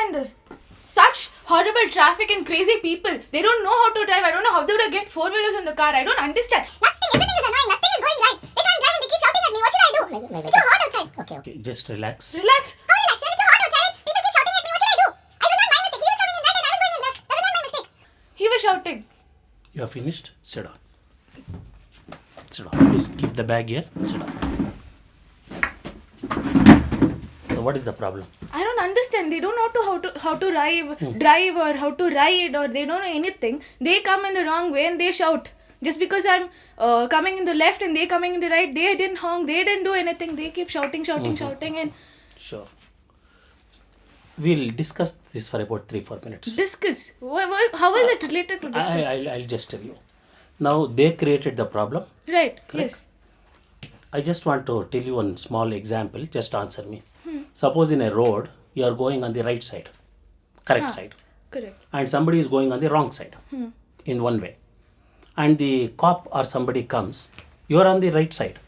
understand this. Such horrible traffic and crazy people. They don't know how to drive. I don't know how they would get four-wheelers in the car. I don't understand. Everything is annoying. Nothing is going right. They can't drive and they keep shouting at me. What should I do? It's so hot outside. Okay, just relax. Relax. How relax? It's so hot outside. People keep shouting at me. What should I do? I was not my mistake. He was coming in right and I was going in left. That was not my mistake. He was shouting. You are finished? Sit down. Sit down. Please keep the bag here. Sit down. So what is the problem? I don't understand. They don't know how to drive or how to ride, or they don't know anything. They come in the wrong way and they shout. Just because I'm coming in the left and they coming in the right, they didn't honk, they didn't do anything. They keep shouting and... Sure. We'll discuss this for about 3-4 minutes. Discuss? How is it related to discuss? I'll just tell you. Now, they created the problem. Right, Correct? yes. I just want to tell you one small example. Just answer me. Suppose in a road, you are going on the right side. Correct side. Correct. And somebody is going on the wrong side. In one way. And the cop or somebody comes, you are on the right side.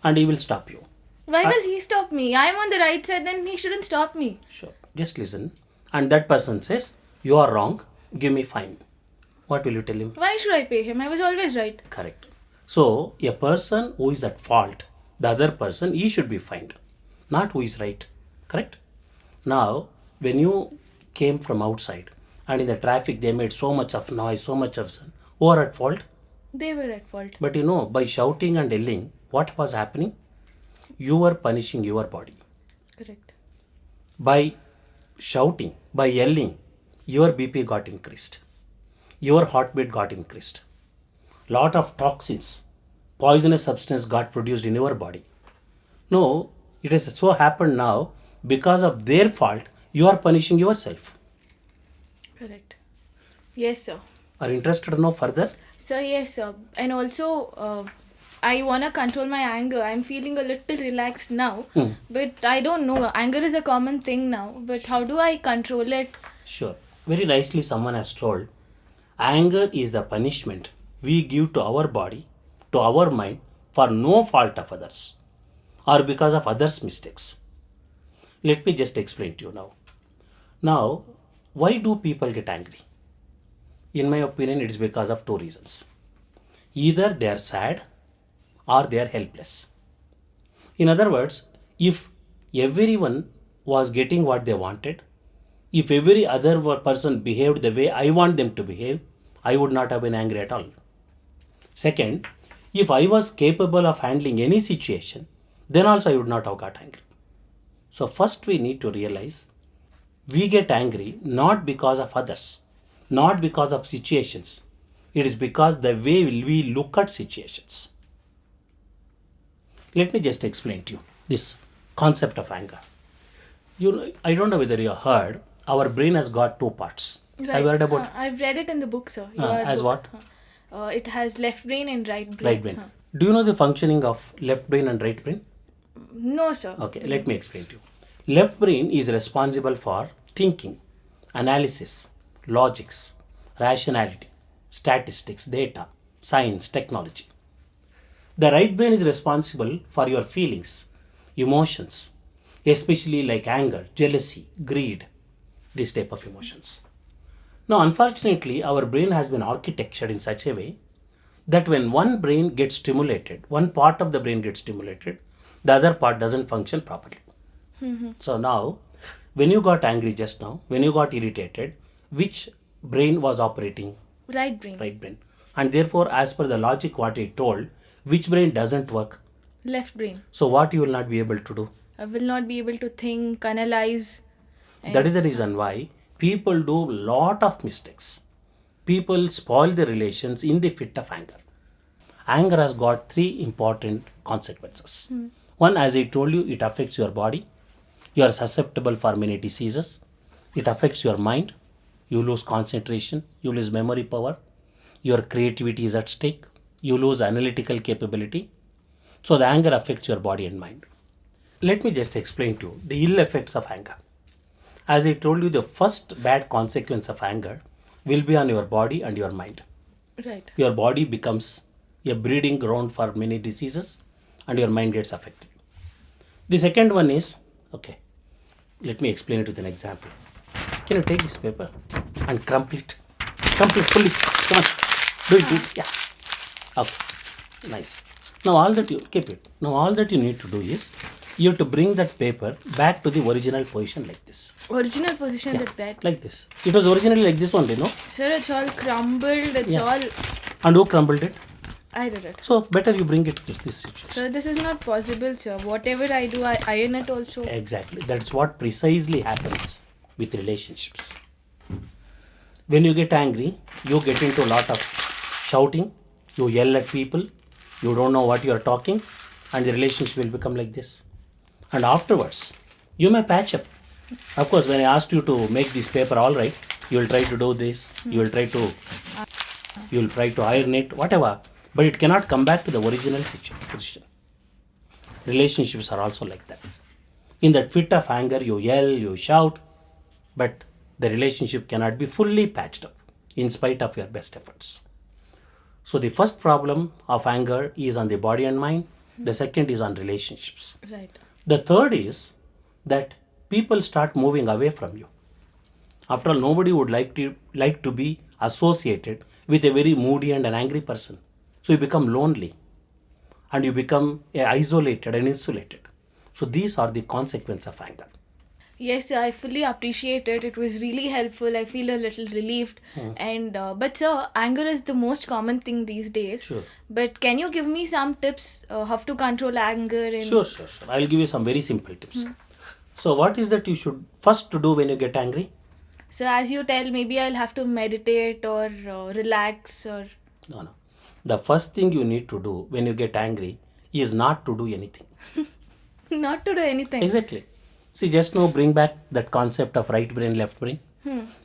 And he will stop you. Why will he stop me? I'm on the right side, then he shouldn't stop me. Sure. Just listen. And that person says, you are wrong. Give me fine. What will you tell him? Why should I pay him? I was always right. Correct. So, a person who is at fault, the other person, he should be fined. Not who is right. Correct? Now, when you came from outside and in the traffic they made so much of noise, so much of sun, who are at fault? They were at fault. But you know, by shouting and yelling, what was happening? You were punishing your body. Correct. By shouting, by yelling, your BP got increased. Your heartbeat got increased. Lot of toxins, poisonous substance got produced in your body. No, it has so happened now, because of their fault, you are punishing yourself. Correct. Yes, sir. Are you interested to know further? So, yes, sir. And also, I want to control my anger. I'm feeling a little relaxed now. But I don't know. Anger is a common thing now. But how do I control it? Sure. Very nicely someone has told, anger is the punishment we give to our body, to our mind, for no fault of others or because of others' mistakes. Let me just explain to you now. Now, why do people get angry? In my opinion, it is because of two reasons. Either they are sad or they are helpless. In other words, if everyone was getting what they wanted, if every other person behaved the way I want them to behave, I would not have been angry at all. Second, if I was capable of handling any situation, then also I would not have got angry. So first we need to realize we get angry not because of others, not because of situations. It is because the way we look at situations. Let me just explain to you this concept of anger. You know, I don't know whether you have heard, our brain has got two parts. Right. Have you heard about I've read it in the book, sir. as book. what? It has left brain and right brain. Right brain. Do you know the functioning of left brain and right brain? No, sir. Okay, let me explain to you. Left brain is responsible for thinking, analysis, logics, rationality, statistics, data, science, technology. The right brain is responsible for your feelings, emotions, especially like anger, jealousy, greed, this type of emotions. Now, unfortunately, our brain has been architectured in such a way that when one brain gets stimulated, one part of the brain gets stimulated, the other part doesn't function properly. So now, when you got angry just now, when you got irritated, which brain was operating? Right brain. Right brain. And therefore, as per the logic what he told, which brain doesn't work? Left brain. So what you will not be able to do? I will not be able to think, analyze. That is the reason why people do lot of mistakes. People spoil the relations in the fit of anger. Anger has got three important consequences. One, as I told you, it affects your body. You are susceptible for many diseases. It affects your mind. You lose concentration. You lose memory power. Your creativity is at stake. You lose analytical capability. So the anger affects your body and mind. Let me just explain to you the ill effects of anger. As I told you, the first bad consequence of anger will be on your body and your mind. Right. Your body becomes a breeding ground for many diseases and your mind gets affected. The second one is, okay, let me explain it with an example. Can you take this paper and crumple it? Crumple it fully. Come on. Do it. Yeah. Okay. Nice. Now all that you keep it. Now all that you need to do is you have to bring that paper back to the original position like this. Original position like that. Like this. It was originally like this only, no? Sir, it's all crumbled. It's all. And who crumbled it? I did it. So better you bring it to this situation. Sir, this is not possible, sir. Whatever I do, I iron it also. Exactly. That's what precisely happens with relationships. When you get angry, you get into a lot of shouting, you yell at people, you don't know what you are talking, and the relationship will become like this. And afterwards, you may patch up. Of course, when I asked you to make this paper all right, you will try to do this, you will try to iron it, whatever, but it cannot come back to the original position. Relationships are also like that. In that fit of anger, you yell, you shout, but the relationship cannot be fully patched up in spite of your best efforts. So the first problem of anger is on the body and mind. The second is on relationships. Right. The third is that people start moving away from you. After all, nobody would like to be associated with a very moody and an angry person. So you become lonely and you become isolated and insulated. So these are the consequences of anger. Yes, sir, I fully appreciate it. It was really helpful. I feel a little relieved. And but sir, anger is the most common thing these days. Sure. But can you give me some tips how to control anger? And Sure. I'll give you some very simple tips. So what is that you should first to do when you get angry? So as you tell, maybe I'll have to meditate or relax or. No. The first thing you need to do when you get angry is not to do anything. Not to do anything. Exactly. See, just now bring back that concept of right brain, left brain.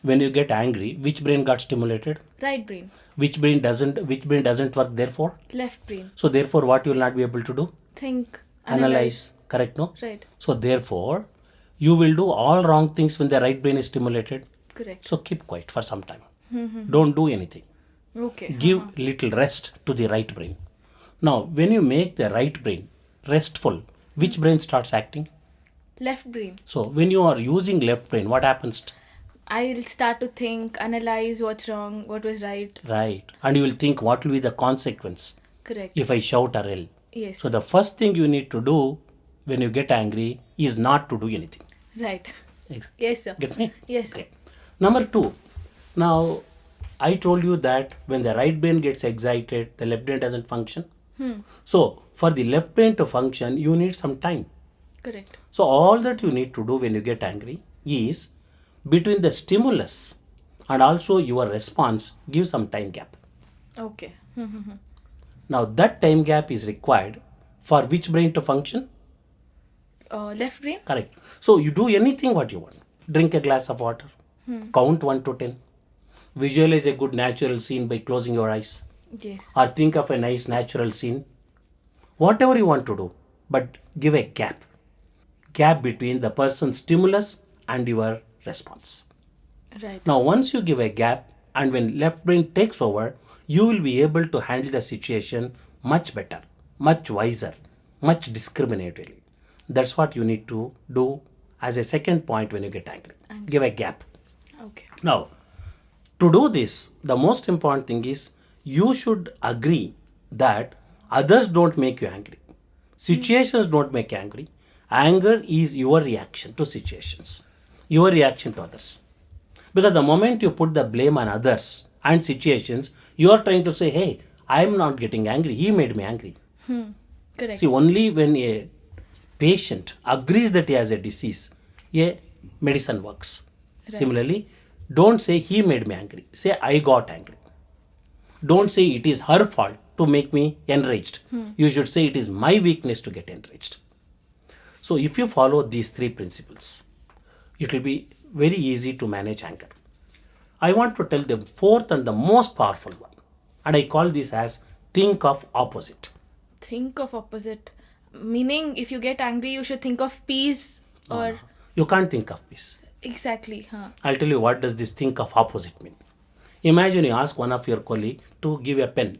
When you get angry, which brain got stimulated? Right brain. Which brain doesn't work therefore? Left brain. So therefore what you will not be able to do? Think. Analyze. Correct, no? Right. So therefore, you will do all wrong things when the right brain is stimulated. Correct. So keep quiet for some time. Don't do anything. Okay. Give little rest to the right brain. Now, when you make the right brain restful, which brain starts acting? Left brain. So when you are using left brain, what happens? I'll start to think, analyze what's wrong, what was right. Right. And you will think what will be the consequence Correct. if I shout or yell. Yes. So the first thing you need to do when you get angry is not to do anything. Right. Yes, sir. Get me? Yes, sir. Okay. Number 2. Now, I told you that when the right brain gets excited, the left brain doesn't function. So, for the left brain to function, you need some time. Correct. So, all that you need to do when you get angry is between the stimulus and also your response, give some time gap. Okay. Now, that time gap is required for which brain to function? Left brain? Correct. So, you do anything what you want. Drink a glass of water. Count 1 to 10. Visualize a good natural scene by closing your eyes. Yes. Or think of a nice natural scene. Whatever you want to do, but give a gap. Gap between the person's stimulus and your response. Right. Now, once you give a gap and when left brain takes over, you will be able to handle the situation much better, much wiser, much discriminatingly. That's what you need to do as a second point when you get angry. Give a gap. Okay. Now, to do this, the most important thing is you should agree that others don't make you angry. Situations don't make you angry. Anger is your reaction to situations, your reaction to others. Because the moment you put the blame on others and situations, you are trying to say, hey, I am not getting angry. He made me angry. Correct. See, only when a patient agrees that he has a disease, a medicine works. Right. Similarly, don't say he made me angry. Say I got angry. Don't say it is her fault to make me enraged. You should say it is my weakness to get enraged. So if you follow these 3 principles, it will be very easy to manage anger. I want to tell the 4th and the most powerful one. And I call this as think of opposite. Think of opposite. Meaning, if you get angry, you should think of peace or... You can't think of peace. Exactly. I'll tell you what does this think of opposite mean. Imagine you ask one of your colleague to give a pen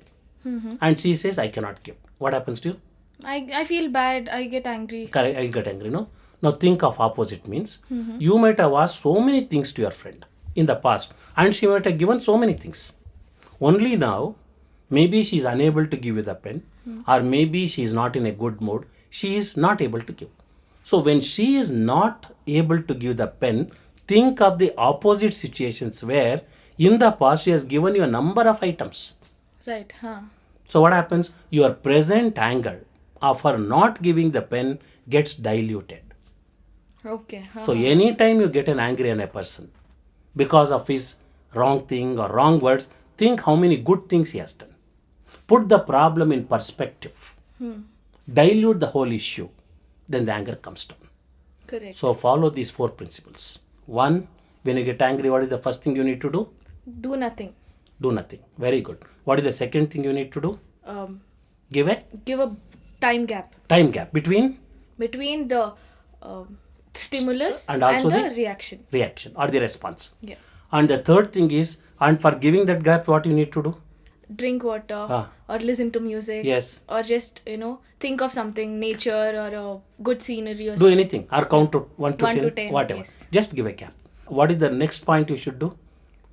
and she says, I cannot give. What happens to you? I feel bad. I get angry. Correct, I get angry, no? Now think of opposite means you might have asked so many things to your friend in the past and she might have given so many things. Only now, maybe she is unable to give you the pen or maybe she is not in a good mood. She is not able to give. So when she is not able to give the pen, think of the opposite situations where in the past she has given you a number of items. Right. So what happens? Your present anger of her not giving the pen gets diluted. Okay. So anytime you get an angry on a person because of his wrong thing or wrong words, think how many good things he has done. Put the problem in perspective. Dilute the whole issue. Then the anger comes down. Correct. So follow these 4 principles. 1, when you get angry, what is the first thing you need to do? Do nothing. Do nothing. Very good. What is the second thing you need to do? Give a Give a time gap time gap between between the stimulus and also the the reaction. reaction or the response. Yeah. And the third thing is, and for giving that gap, what you need to do? Drink water or listen to music. Yes. Or just, think of something, nature or a good scenery or Do anything or count to 1 to 1 10, to 10, whatever. yes. Just give a gap. What is the next point you should do?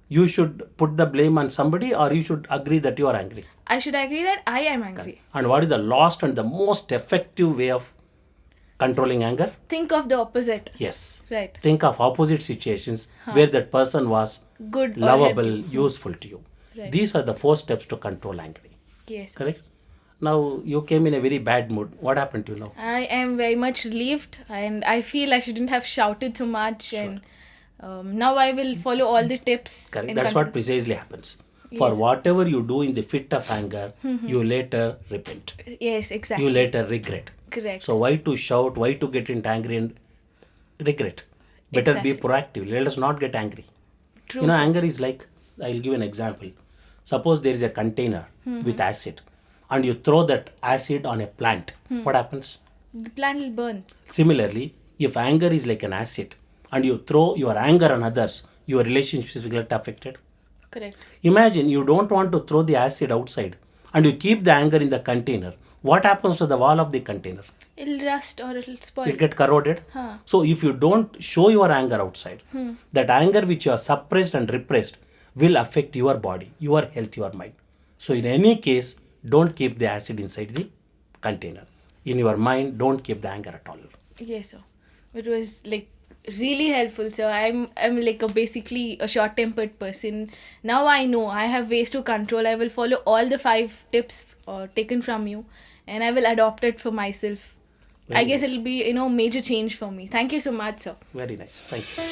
You should put the blame on somebody or you should agree that you are angry. I should agree that I am angry. And what is the last and the most effective way of controlling anger? Think of the opposite. Yes. Right. Think of opposite situations where that person was Good or lovable, helpful. useful to you. Right. These are the 4 steps to control anger. Yes. Correct? Now you came in a very bad mood. What happened to you now? I am very much relieved and I feel I shouldn't have shouted so much and now I will follow all the tips. Correct. in That's control. what precisely happens. For whatever you do in the fit of anger, you later repent. Yes, exactly. You later regret. Correct. So why to shout, why to get into angry and regret? Better be Exactly. proactive. Let us not get angry. True. You know, sir. anger is like, I'll give an example. Suppose there is a container with acid and you throw that acid on a plant. What happens? The plant will burn. Similarly, if anger is like an acid and you throw your anger on others, your relationships will get affected. Correct. Imagine you don't want to throw the acid outside and you keep the anger in the container. What happens to the wall of the container? It'll rust or it'll spoil. It get corroded. So if you don't show your anger outside, that anger which you are suppressed and repressed will affect your body, your health, your mind. So in any case, don't keep the acid inside the container. In your mind, don't keep the anger at all. Yes, sir. It was like really helpful, sir. I'm like basically a short-tempered person. Now I know I have ways to control. I will follow all the 5 tips taken from you, and I will adopt it for myself. Very I guess nice. it'll be major change for me. Thank you so much, sir. Very nice. Thank you.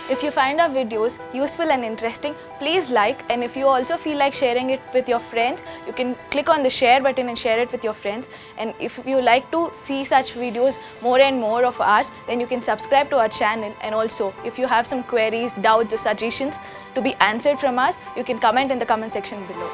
If you find our videos useful and interesting, please like, and if you also feel like sharing it with your friends, you can click on the share button and share it with your friends. And if you like to see such videos more and more of ours, then you can subscribe to our channel. And also, if you have some queries, doubts or suggestions to be answered from us, you can comment in the comment section below.